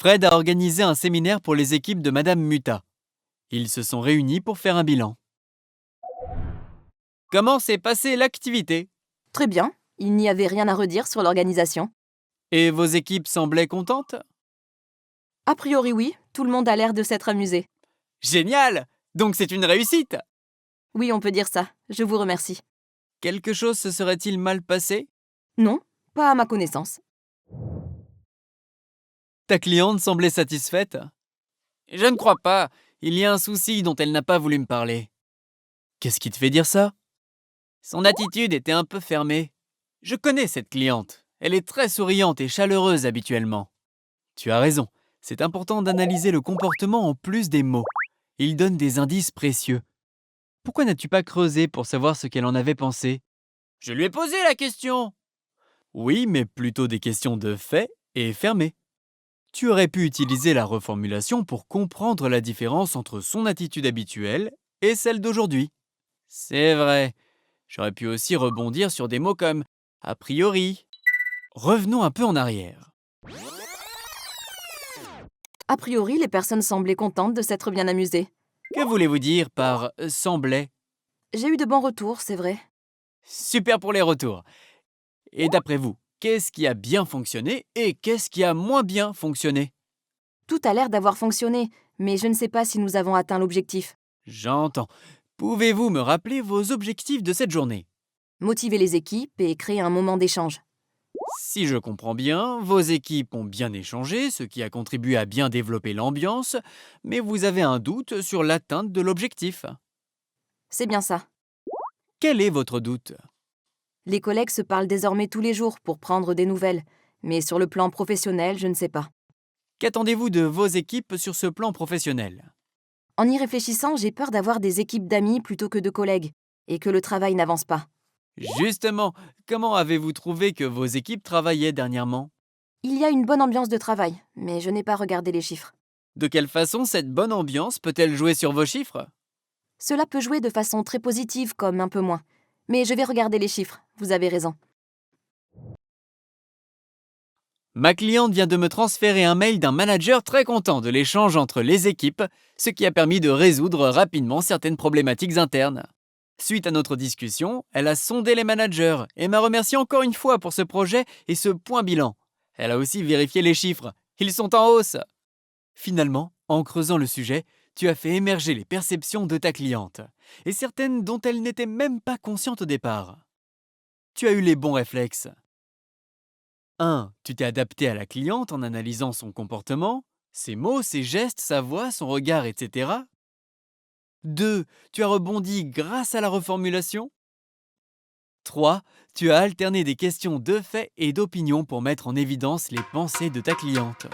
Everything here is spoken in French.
Fred a organisé un séminaire pour les équipes de Madame Muta. Ils se sont réunis pour faire un bilan. Comment s'est passée l'activité? Très bien, il n'y avait rien à redire sur l'organisation. Et vos équipes semblaient contentes? A priori oui, tout le monde a l'air de s'être amusé. Génial! Donc c'est une réussite! Oui, on peut dire ça, je vous remercie. Quelque chose se serait-il mal passé? Non, pas à ma connaissance. Ta cliente semblait satisfaite? Je ne crois pas. Il y a un souci dont elle n'a pas voulu me parler. Qu'est-ce qui te fait dire ça? Son attitude était un peu fermée. Je connais cette cliente. Elle est très souriante et chaleureuse habituellement. Tu as raison. C'est important d'analyser le comportement en plus des mots. Il donne des indices précieux. Pourquoi n'as-tu pas creusé pour savoir ce qu'elle en avait pensé? Je lui ai posé la question. Oui, mais plutôt des questions de fait et fermées. Tu aurais pu utiliser la reformulation pour comprendre la différence entre son attitude habituelle et celle d'aujourd'hui. C'est vrai. J'aurais pu aussi rebondir sur des mots comme a priori. Revenons un peu en arrière. A priori, les personnes semblaient contentes de s'être bien amusées. Que voulez-vous dire par semblait? J'ai eu de bons retours, c'est vrai. Super pour les retours. Et d'après vous, qu'est-ce qui a bien fonctionné et qu'est-ce qui a moins bien fonctionné? Tout a l'air d'avoir fonctionné, mais je ne sais pas si nous avons atteint l'objectif. J'entends. Pouvez-vous me rappeler vos objectifs de cette journée? Motiver les équipes et créer un moment d'échange. Si je comprends bien, vos équipes ont bien échangé, ce qui a contribué à bien développer l'ambiance, mais vous avez un doute sur l'atteinte de l'objectif. C'est bien ça. Quel est votre doute? Les collègues se parlent désormais tous les jours pour prendre des nouvelles, mais sur le plan professionnel, je ne sais pas. Qu'attendez-vous de vos équipes sur ce plan professionnel? En y réfléchissant, j'ai peur d'avoir des équipes d'amis plutôt que de collègues, et que le travail n'avance pas. Justement, comment avez-vous trouvé que vos équipes travaillaient dernièrement? Il y a une bonne ambiance de travail, mais je n'ai pas regardé les chiffres. De quelle façon cette bonne ambiance peut-elle jouer sur vos chiffres? Cela peut jouer de façon très positive comme un peu moins. Mais je vais regarder les chiffres, vous avez raison. Ma cliente vient de me transférer un mail d'un manager très content de l'échange entre les équipes, ce qui a permis de résoudre rapidement certaines problématiques internes. Suite à notre discussion, elle a sondé les managers et m'a remercié encore une fois pour ce projet et ce point bilan. Elle a aussi vérifié les chiffres. Ils sont en hausse. Finalement, en creusant le sujet, tu as fait émerger les perceptions de ta cliente, et certaines dont elle n'était même pas consciente au départ. Tu as eu les bons réflexes. 1. Tu t'es adapté à la cliente en analysant son comportement, ses mots, ses gestes, sa voix, son regard, etc. 2. Tu as rebondi grâce à la reformulation. 3. Tu as alterné des questions de fait et d'opinion pour mettre en évidence les pensées de ta cliente.